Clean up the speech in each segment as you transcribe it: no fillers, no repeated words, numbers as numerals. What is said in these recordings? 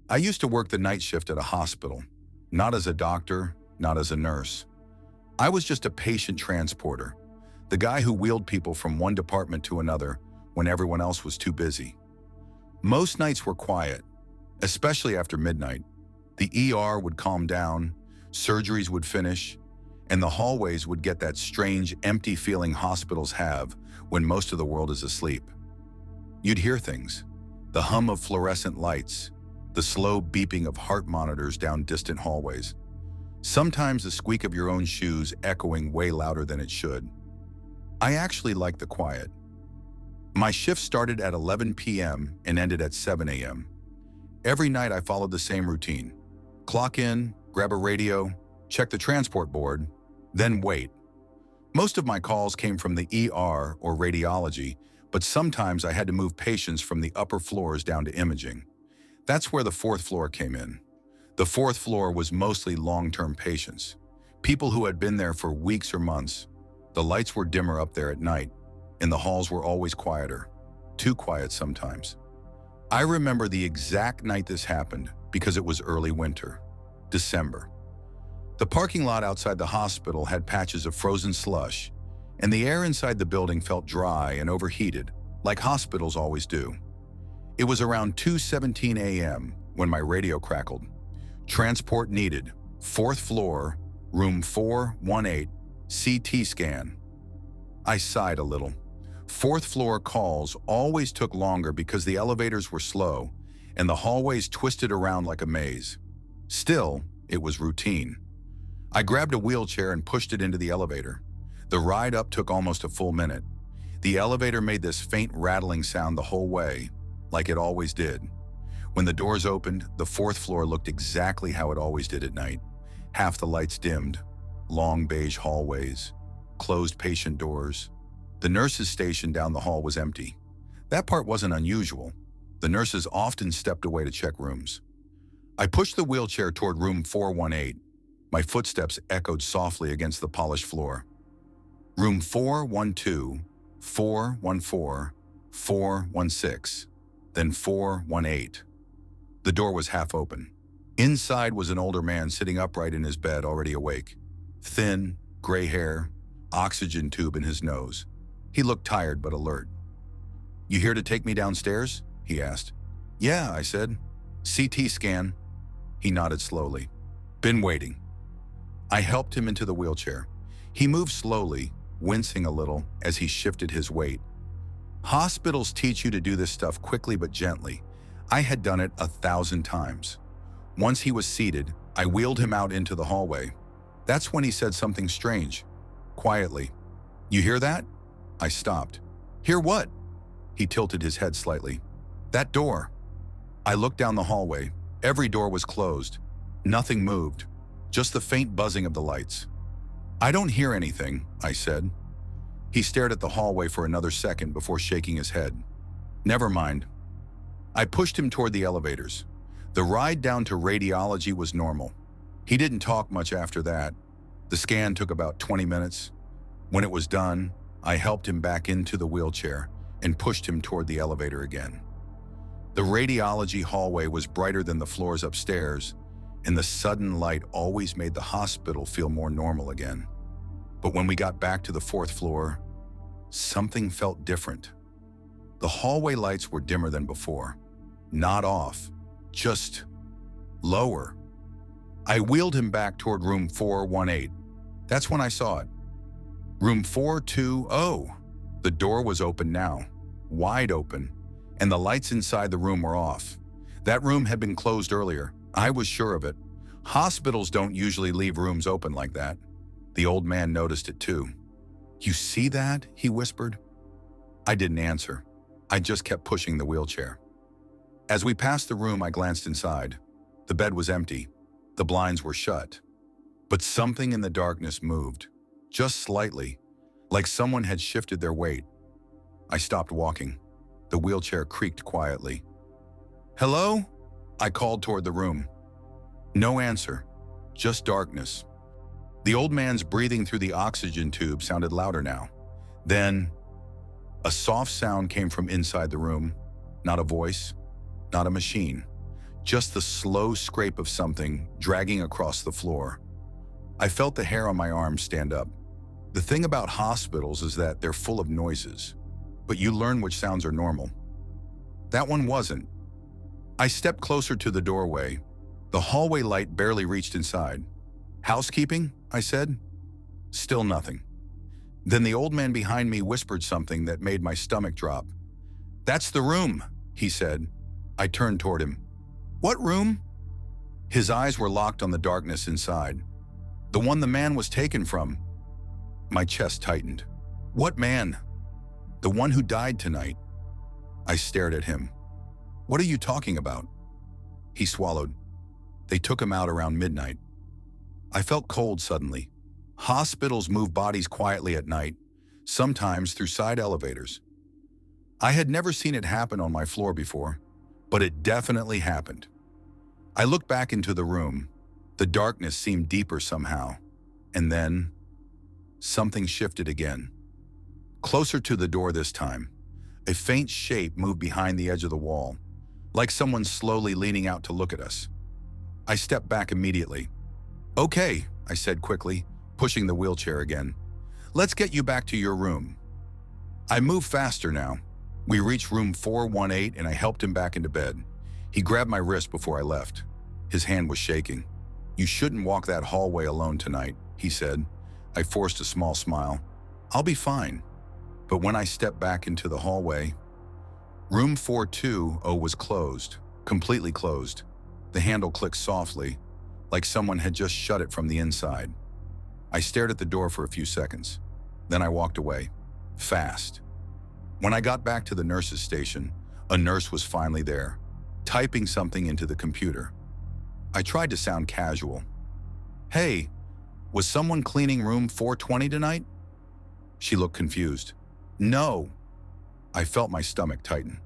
I used to work the night shift at a hospital, not as a doctor, not as a nurse. I was just a patient transporter, the guy who wheeled people from one department to another when everyone else was too busy. Most nights were quiet, especially after midnight. The ER would calm down, surgeries would finish, and the hallways would get that strange, empty feeling hospitals have when most of the world is asleep. You'd hear things, the hum of fluorescent lights, the slow beeping of heart monitors down distant hallways, sometimes the squeak of your own shoes echoing way louder than it should. I actually liked the quiet. My shift started at 11 p.m. and ended at 7 a.m. Every night I followed the same routine. Clock in, grab a radio, check the transport board, then wait. Most of my calls came from the ER or radiology, but sometimes I had to move patients from the upper floors down to imaging. That's where the fourth floor came in. The fourth floor was mostly long-term patients, people who had been there for weeks or months. The lights were dimmer up there at night, and the halls were always quieter, too quiet sometimes. I remember the exact night this happened because it was early winter, December. The parking lot outside the hospital had patches of frozen slush, and the air inside the building felt dry and overheated, like hospitals always do. It was around 2:17 a.m. when my radio crackled. Transport needed, fourth floor, room 418, CT scan. I sighed a little. Fourth floor calls always took longer because the elevators were slow and the hallways twisted around like a maze. Still, it was routine. I grabbed a wheelchair and pushed it into the elevator. The ride up took almost a full minute. The elevator made this faint rattling sound the whole way, like it always did. When the doors opened, the fourth floor looked exactly how it always did at night. Half the lights dimmed, long beige hallways, closed patient doors. The nurses' station down the hall was empty. That part wasn't unusual. The nurses often stepped away to check rooms. I pushed the wheelchair toward room 418. My footsteps echoed softly against the polished floor. Room 412, 414, 416, then 418. The door was half open. Inside was an older man sitting upright in his bed, already awake. Thin, gray hair, oxygen tube in his nose. He looked tired but alert. "You here to take me downstairs?" he asked. "Yeah," I said. "CT scan." He nodded slowly. "Been waiting." I helped him into the wheelchair. He moved slowly, wincing a little as he shifted his weight. Hospitals teach you to do this stuff quickly but gently. I had done it 1,000 times. Once he was seated, I wheeled him out into the hallway. That's when he said something strange, quietly. "You hear that?" I stopped. "Hear what?" He tilted his head slightly. "That door." I looked down the hallway. Every door was closed. Nothing moved, just the faint buzzing of the lights. "I don't hear anything," I said. He stared at the hallway for another second before shaking his head. "Never mind." I pushed him toward the elevators. The ride down to radiology was normal. He didn't talk much after that. The scan took about 20 minutes. When it was done, I helped him back into the wheelchair and pushed him toward the elevator again. The radiology hallway was brighter than the floors upstairs, and the sudden light always made the hospital feel more normal again. But when we got back to the fourth floor, something felt different. The hallway lights were dimmer than before. Not off, just lower. I wheeled him back toward room 418. That's when I saw it. Room 420. The door was open now, wide open, and the lights inside the room were off. That room had been closed earlier. I was sure of it. Hospitals don't usually leave rooms open like that. The old man noticed it too. "You see that?" he whispered. I didn't answer. I just kept pushing the wheelchair. As we passed the room, I glanced inside. The bed was empty. The blinds were shut. But something in the darkness moved, just slightly, like someone had shifted their weight. I stopped walking. The wheelchair creaked quietly. "Hello?" I called toward the room. No answer, just darkness. The old man's breathing through the oxygen tube sounded louder now. Then, a soft sound came from inside the room. Not a voice, not a machine, just the slow scrape of something dragging across the floor. I felt the hair on my arm stand up. The thing about hospitals is that they're full of noises, but you learn which sounds are normal. That one wasn't. I stepped closer to the doorway. The hallway light barely reached inside. "Housekeeping?" I said. Still nothing. Then the old man behind me whispered something that made my stomach drop. "That's the room," he said. I turned toward him. "What room?" His eyes were locked on the darkness inside. "The one the man was taken from." My chest tightened. "What man?" "The one who died tonight." I stared at him. "What are you talking about?" He swallowed. "They took him out around midnight." I felt cold suddenly. Hospitals move bodies quietly at night, sometimes through side elevators. I had never seen it happen on my floor before, but it definitely happened. I looked back into the room. The darkness seemed deeper somehow. And then, something shifted again. Closer to the door this time, a faint shape moved behind the edge of the wall, like someone slowly leaning out to look at us. I stepped back immediately. "Okay," I said quickly, pushing the wheelchair again. "Let's get you back to your room." I moved faster now. We reached room 418 and I helped him back into bed. He grabbed my wrist before I left. His hand was shaking. "You shouldn't walk that hallway alone tonight," he said. I forced a small smile. "I'll be fine." But when I stepped back into the hallway, room 420 was closed, completely closed. The handle clicked softly, like someone had just shut it from the inside. I stared at the door for a few seconds. Then I walked away, fast. When I got back to the nurse's station, a nurse was finally there, typing something into the computer. I tried to sound casual. "Hey, was someone cleaning room 420 tonight?" She looked confused. "No." I felt my stomach tighten.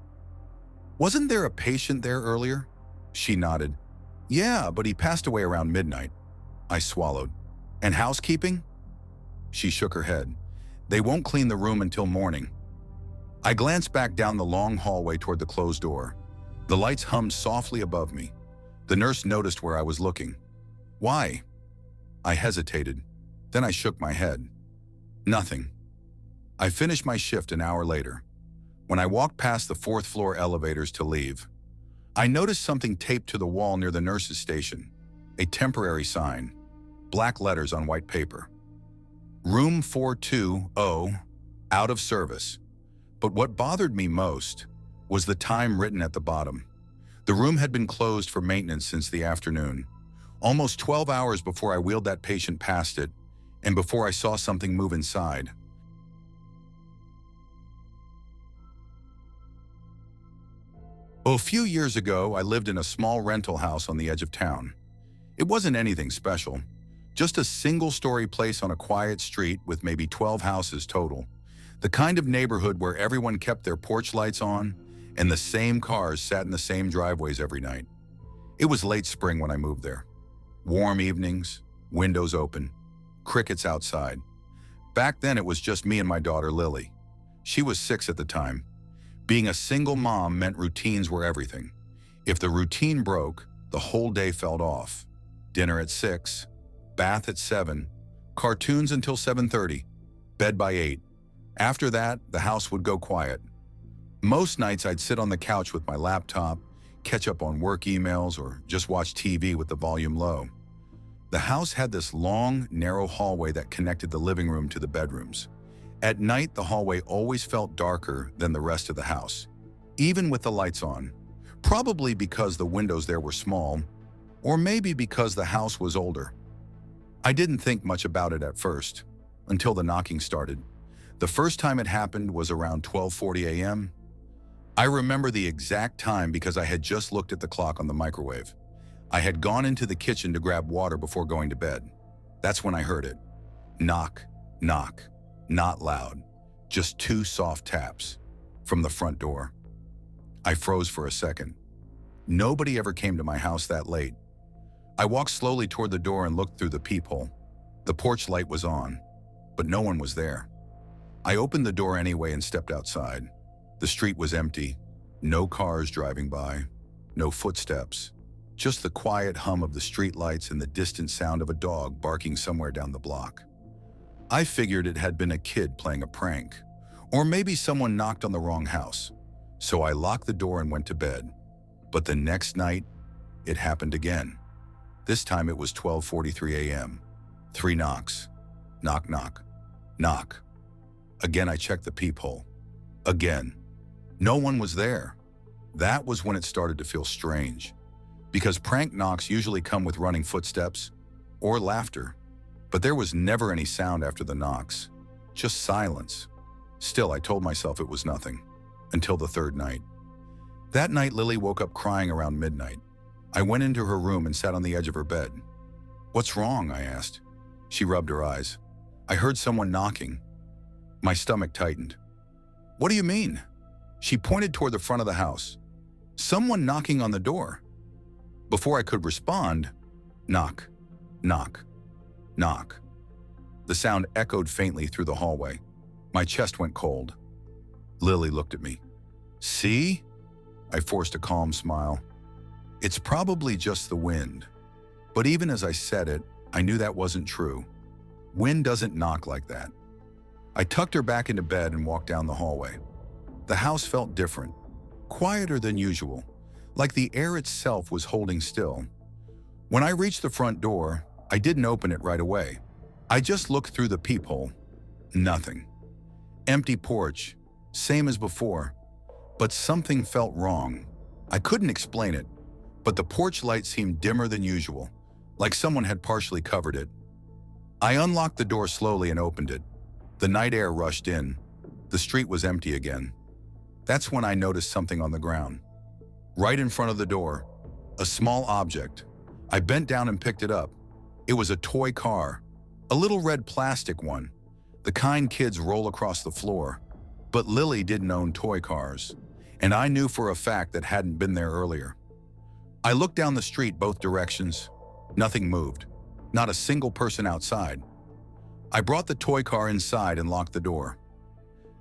"Wasn't there a patient there earlier?" She nodded. "Yeah, but he passed away around midnight." I swallowed. "And housekeeping?" She shook her head. "They won't clean the room until morning." I glanced back down the long hallway toward the closed door. The lights hummed softly above me. The nurse noticed where I was looking. "Why?" I hesitated. Then I shook my head. "Nothing." I finished my shift an hour later. When I walked past the fourth-floor elevators to leave, I noticed something taped to the wall near the nurse's station. A temporary sign, black letters on white paper. Room 420, out of service. But what bothered me most was the time written at the bottom. The room had been closed for maintenance since the afternoon, almost 12 hours before I wheeled that patient past it, and before I saw something move inside. A few years ago, I lived in a small rental house on the edge of town. It wasn't anything special, just a single-story place on a quiet street with maybe 12 houses total. The kind of neighborhood where everyone kept their porch lights on and the same cars sat in the same driveways every night. It was late spring when I moved there. Warm evenings, windows open, crickets outside. Back then, it was just me and my daughter, Lily. She was 6 at the time. Being a single mom meant routines were everything. If the routine broke, the whole day felt off. Dinner at 6, bath at 7, cartoons until 7:30, bed by 8. After that, the house would go quiet. Most nights I'd sit on the couch with my laptop, catch up on work emails, or just watch TV with the volume low. The house had this long, narrow hallway that connected the living room to the bedrooms. At night, the hallway always felt darker than the rest of the house, even with the lights on, probably because the windows there were small, or maybe because the house was older. I didn't think much about it at first, until the knocking started. The first time it happened was around 12:40 a.m. I remember the exact time because I had just looked at the clock on the microwave. I had gone into the kitchen to grab water before going to bed. That's when I heard it. Knock, knock. Not loud, just 2 soft taps from the front door. I froze for a second. Nobody ever came to my house that late. I walked slowly toward the door and looked through the peephole. The porch light was on, but no one was there. I opened the door anyway and stepped outside. The street was empty, no cars driving by, no footsteps. just the quiet hum of the streetlights and the distant sound of a dog barking somewhere down the block. I figured it had been a kid playing a prank, or maybe someone knocked on the wrong house. So I locked the door and went to bed. But the next night, it happened again. This time it was 12:43 a.m. 3 knocks. Knock, knock, knock. Again I checked the peephole. Again. No one was there. That was when it started to feel strange, because prank knocks usually come with running footsteps or laughter. But there was never any sound after the knocks, just silence. Still, I told myself it was nothing, until the third night. That night, Lily woke up crying around midnight. I went into her room and sat on the edge of her bed. "What's wrong?" I asked. She rubbed her eyes. "I heard someone knocking." My stomach tightened. "What do you mean?" She pointed toward the front of the house. "Someone knocking on the door." Before I could respond, knock, knock, knock. The sound echoed faintly through the hallway. My chest went cold. Lily looked at me. "See?" I forced a calm smile. "It's probably just the wind." But even as I said it, I knew that wasn't true. Wind doesn't knock like that. I tucked her back into bed and walked down the hallway. The house felt different, quieter than usual, like the air itself was holding still. When I reached the front door, I didn't open it right away. I just looked through the peephole. Nothing. Empty porch, same as before. But something felt wrong. I couldn't explain it, but the porch light seemed dimmer than usual, like someone had partially covered it. I unlocked the door slowly and opened it. The night air rushed in. The street was empty again. That's when I noticed something on the ground. Right in front of the door, a small object. I bent down and picked it up. It was a toy car, a little red plastic one, the kind kids roll across the floor. But Lily didn't own toy cars, and I knew for a fact that hadn't been there earlier. I looked down the street both directions. Nothing moved, not a single person outside. I brought the toy car inside and locked the door.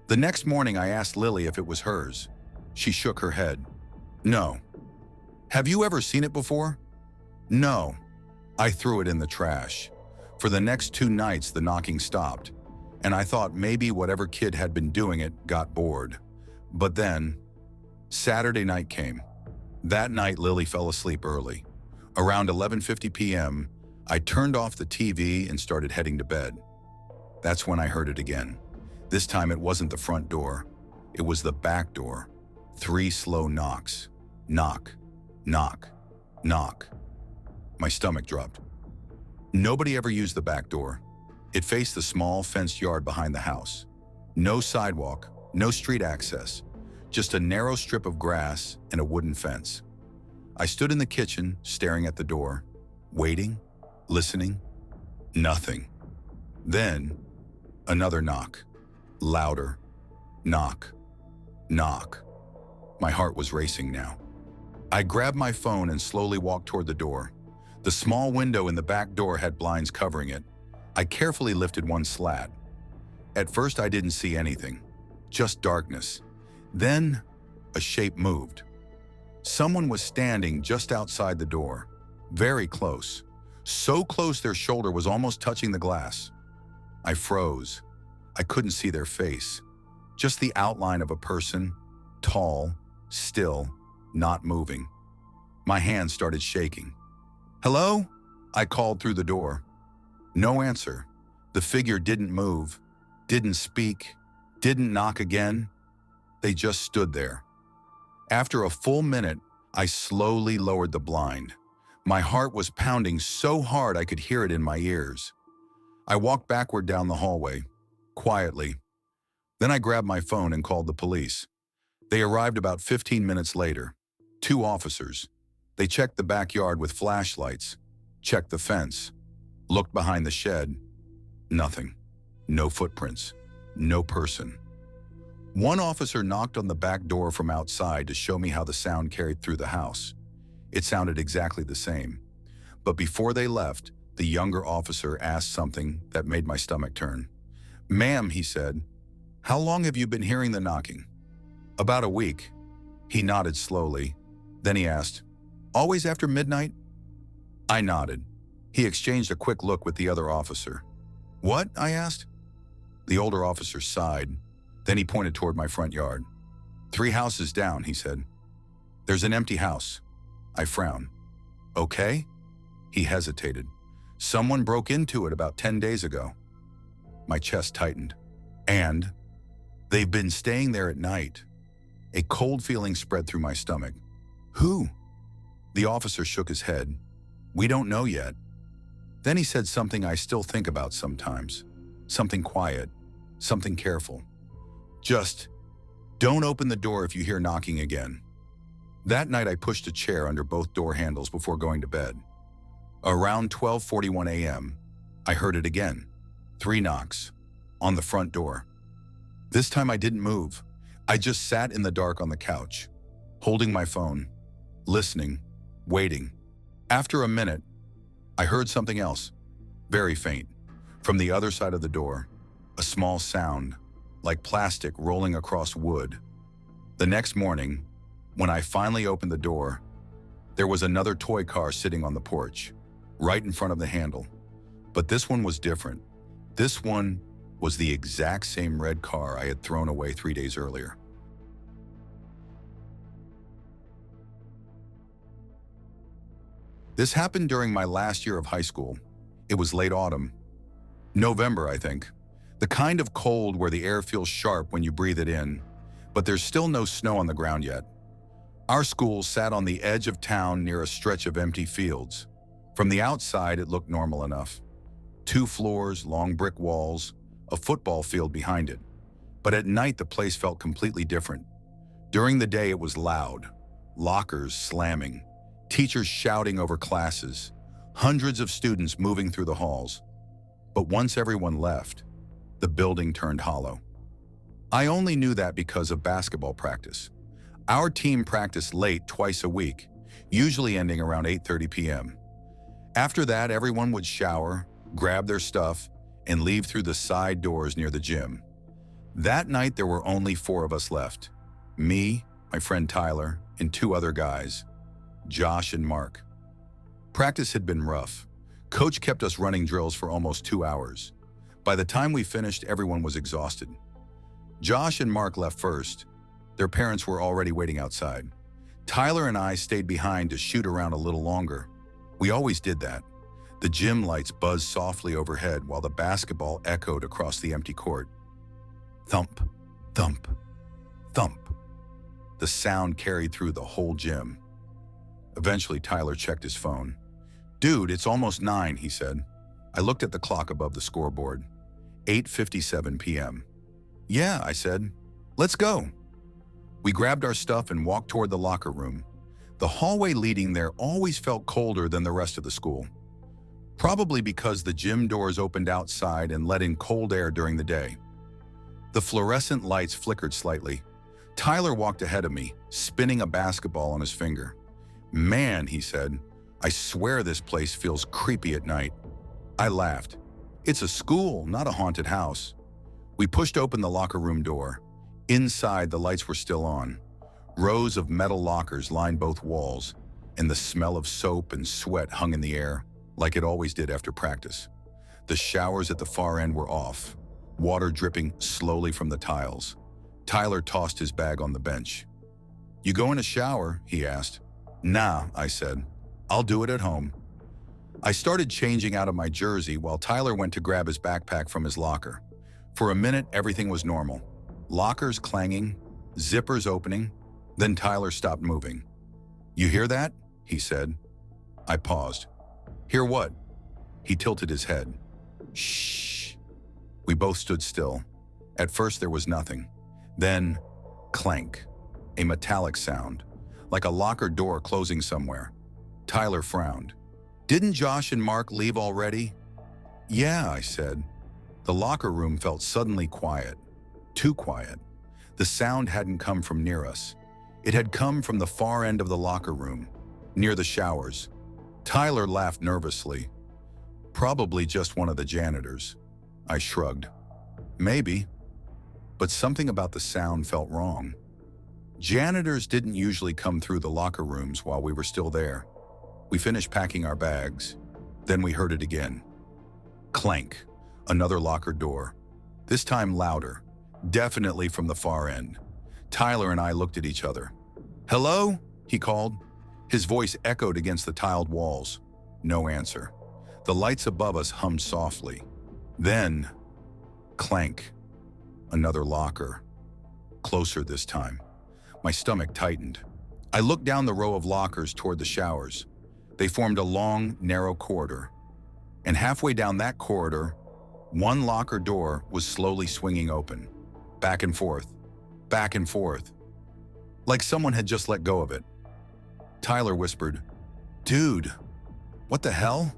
The next morning I asked Lily if it was hers. She shook her head. "No." "Have you ever seen it before?" "No." I threw it in the trash. For the next 2 nights the knocking stopped, and I thought maybe whatever kid had been doing it got bored. But then, Saturday night came. That night Lily fell asleep early. Around 11:50 p.m., I turned off the TV and started heading to bed. That's when I heard it again. This time it wasn't the front door. It was the back door. 3 slow knocks. Knock, knock, knock. My stomach dropped. Nobody ever used the back door. It faced the small fenced yard behind the house. No sidewalk, no street access, just a narrow strip of grass and a wooden fence. I stood in the kitchen, staring at the door, waiting, listening. Nothing. Then, another knock. Louder. Knock. Knock. My heart was racing now. I grabbed my phone and slowly walked toward the door. The small window in the back door had blinds covering it. I carefully lifted one slat. At first I didn't see anything, just darkness. Then, a shape moved. Someone was standing just outside the door, very close. So close their shoulder was almost touching the glass. I froze. I couldn't see their face. Just the outline of a person, tall, still, not moving. My hands started shaking. "Hello?" I called through the door. No answer. The figure didn't move, didn't speak, didn't knock again. They just stood there. After a full minute, I slowly lowered the blind. My heart was pounding so hard I could hear it in my ears. I walked backward down the hallway, quietly. Then I grabbed my phone and called the police. They arrived about 15 minutes later. 2 officers. They checked the backyard with flashlights, checked the fence, looked behind the shed. Nothing. No footprints. No person. One officer knocked on the back door from outside to show me how the sound carried through the house. It sounded exactly the same. But before they left, the younger officer asked something that made my stomach turn. "Ma'am," he said, "how long have you been hearing the knocking?" "About a week." He nodded slowly. Then he asked, Always after midnight? I nodded. He exchanged a quick look with the other officer. What? I asked. The older officer sighed. Then he pointed toward my front yard. 3 houses down, he said. There's an empty house. I frowned. Okay? He hesitated. Someone broke into it about 10 days ago. My chest tightened. And they've been staying there at night. A cold feeling spread through my stomach. Who? The officer shook his head. We don't know yet. Then he said something I still think about sometimes. Something quiet, something careful. Just, don't open the door if you hear knocking again. That night I pushed a chair under both door handles before going to bed. Around 12:41 a.m., I heard it again. 3 knocks, on the front door. This time I didn't move. I just sat in the dark on the couch, holding my phone, listening, waiting. After a minute, I heard something else, very faint. From the other side of the door, a small sound, like plastic rolling across wood. The next morning, when I finally opened the door, there was another toy car sitting on the porch, right in front of the handle. But this one was different. This one was the exact same red car I had thrown away 3 days earlier. This happened during my last year of high school. It was late autumn. November, I think. The kind of cold where the air feels sharp when you breathe it in, but there's still no snow on the ground yet. Our school sat on the edge of town near a stretch of empty fields. From the outside, it looked normal enough. 2 floors, long brick walls, a football field behind it. But at night, the place felt completely different. During the day, it was loud. Lockers slamming, teachers shouting over classes, hundreds of students moving through the halls. But once everyone left, the building turned hollow. I only knew that because of basketball practice. Our team practiced late twice a week, usually ending around 8:30 p.m. After that, everyone would shower, grab their stuff, and leave through the side doors near the gym. That night, there were only 4 of us left. Me, my friend Tyler, and 2 other guys, Josh and Mark. Practice had been rough. Coach kept us running drills for almost 2 hours. By the time we finished, everyone was exhausted. Josh and Mark left first. Their parents were already waiting outside. Tyler and I stayed behind to shoot around a little longer. We always did that. The gym lights buzzed softly overhead while the basketball echoed across the empty court. Thump, thump, thump. The sound carried through the whole gym. Eventually, Tyler checked his phone. Dude, it's almost 9, he said. I looked at the clock above the scoreboard. 8:57 p.m. Yeah, I said. Let's go. We grabbed our stuff and walked toward the locker room. The hallway leading there always felt colder than the rest of the school. Probably because the gym doors opened outside and let in cold air during the day. The fluorescent lights flickered slightly. Tyler walked ahead of me, spinning a basketball on his finger. Man, he said, I swear this place feels creepy at night. I laughed. It's a school, not a haunted house. We pushed open the locker room door. Inside, the lights were still on. Rows of metal lockers lined both walls, and the smell of soap and sweat hung in the air, like it always did after practice. The showers at the far end were off, water dripping slowly from the tiles. Tyler tossed his bag on the bench. You go in a shower? He asked. Nah, I said. I'll do it at home. I started changing out of my jersey while Tyler went to grab his backpack from his locker. For a minute, everything was normal. Lockers clanging, zippers opening, then Tyler stopped moving. You hear that? He said. I paused. Hear what? He tilted his head. Shh. We both stood still. At first there was nothing. Then, clank, a metallic sound, like a locker door closing somewhere. Tyler frowned. Didn't Josh and Mark leave already? Yeah, I said. The locker room felt suddenly quiet. Too quiet. The sound hadn't come from near us. It had come from the far end of the locker room, near the showers. Tyler laughed nervously. Probably just one of the janitors. I shrugged. Maybe. But something about the sound felt wrong. Janitors didn't usually come through the locker rooms while we were still there. We finished packing our bags. Then we heard it again. Clank. Another locker door. This time louder. Definitely from the far end. Tyler and I looked at each other. "Hello?" he called. His voice echoed against the tiled walls. No answer. The lights above us hummed softly. Then, clank. Another locker. Closer this time. My stomach tightened. I looked down the row of lockers toward the showers. They formed a long, narrow corridor. And halfway down that corridor, one locker door was slowly swinging open. Back and forth. Back and forth. Like someone had just let go of it. Tyler whispered, "Dude, what the hell?"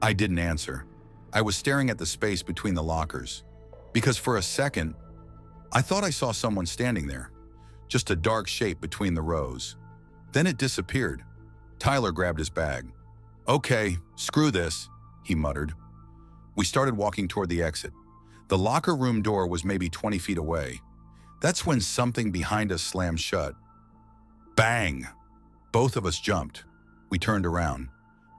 I didn't answer. I was staring at the space between the lockers. Because for a second, I thought I saw someone standing there. Just a dark shape between the rows. Then it disappeared. Tyler grabbed his bag. "Okay, screw this," he muttered. We started walking toward the exit. The locker room door was maybe 20 feet away. That's when something behind us slammed shut. Bang! Both of us jumped. We turned around.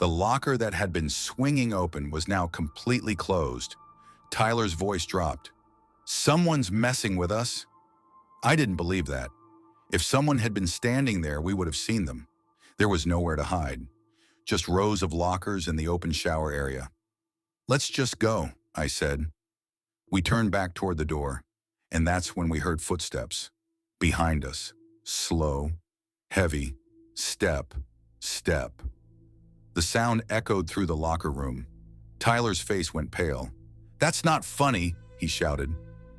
The locker that had been swinging open was now completely closed. Tyler's voice dropped. "Someone's messing with us." I didn't believe that. If someone had been standing there, we would have seen them. There was nowhere to hide. Just rows of lockers in the open shower area. "Let's just go," I said. We turned back toward the door, and that's when we heard footsteps. Behind us. Slow, heavy, step, step. The sound echoed through the locker room. Tyler's face went pale. "That's not funny," he shouted.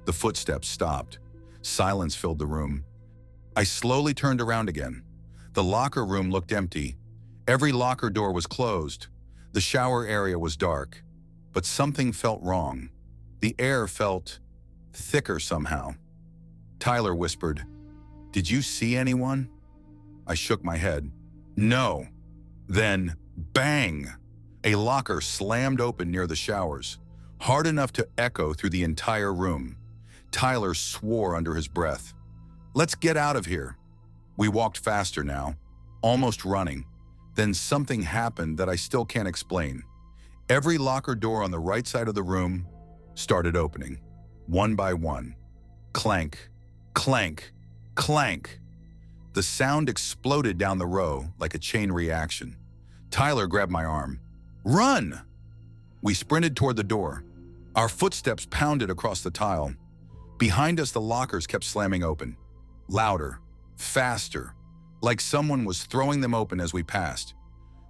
The footsteps stopped. Silence filled the room. I slowly turned around again. The locker room looked empty. Every locker door was closed. The shower area was dark. But something felt wrong. The air felt thicker somehow. Tyler whispered, "Did you see anyone?" I shook my head. "No." Then, bang! A locker slammed open near the showers, hard enough to echo through the entire room. Tyler swore under his breath. "Let's get out of here." We walked faster now, almost running. Then something happened that I still can't explain. Every locker door on the right side of the room started opening, one by one. Clank, clank, clank. The sound exploded down the row like a chain reaction. Tyler grabbed my arm. "Run!" We sprinted toward the door. Our footsteps pounded across the tile. Behind us, the lockers kept slamming open. Louder, faster, like someone was throwing them open as we passed.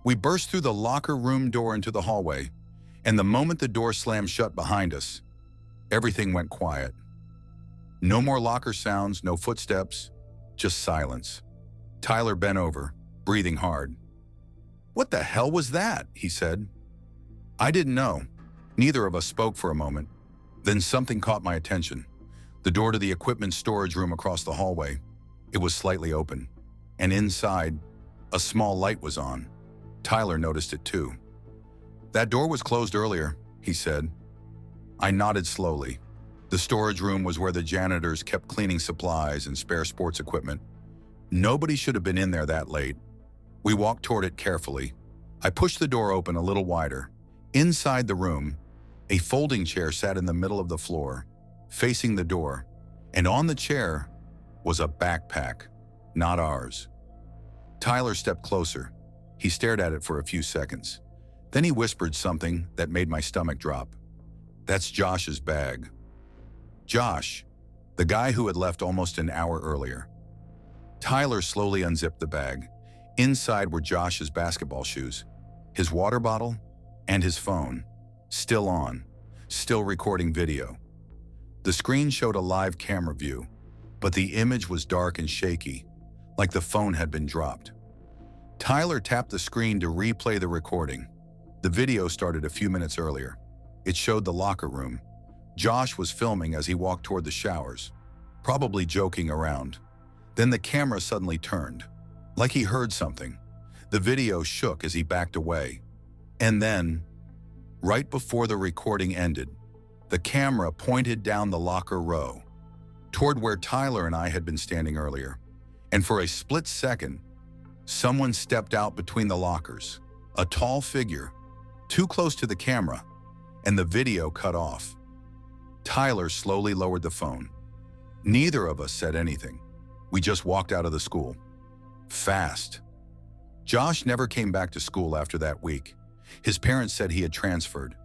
We burst through the locker room door into the hallway, and the moment the door slammed shut behind us, everything went quiet. No more locker sounds, no footsteps, just silence. Tyler bent over, breathing hard. "What the hell was that?" he said. I didn't know. Neither of us spoke for a moment. Then something caught my attention. The door to the equipment storage room across the hallway. It was slightly open, and inside, a small light was on. Tyler noticed it too. "That door was closed earlier," he said. I nodded slowly. The storage room was where the janitors kept cleaning supplies and spare sports equipment. Nobody should have been in there that late. We walked toward it carefully. I pushed the door open a little wider. Inside the room, a folding chair sat in the middle of the floor, facing the door, and on the chair was a backpack, not ours. Tyler stepped closer. He stared at it for a few seconds. Then he whispered something that made my stomach drop. "That's Josh's bag." Josh, the guy who had left almost an hour earlier. Tyler slowly unzipped the bag. Inside were Josh's basketball shoes, his water bottle, and his phone, still on, still recording video. The screen showed a live camera view, but the image was dark and shaky, like the phone had been dropped. Tyler tapped the screen to replay the recording. The video started a few minutes earlier. It showed the locker room. Josh was filming as he walked toward the showers, probably joking around. Then the camera suddenly turned, like he heard something. The video shook as he backed away. And then, right before the recording ended, the camera pointed down the locker row, toward where Tyler and I had been standing earlier. And for a split second, someone stepped out between the lockers. A tall figure, too close to the camera, and the video cut off. Tyler slowly lowered the phone. Neither of us said anything. We just walked out of the school. Fast. Josh never came back to school after that week. His parents said he had transferred,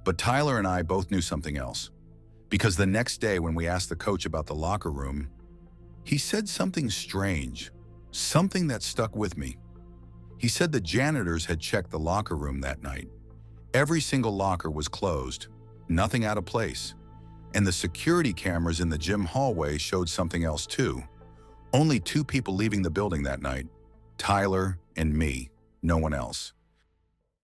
but Tyler and I both knew something else. Because the next day when we asked the coach about the locker room, he said something strange, something that stuck with me. He said the janitors had checked the locker room that night. Every single locker was closed, nothing out of place. And the security cameras in the gym hallway showed something else too. Only 2 people leaving the building that night, Tyler and me, no one else.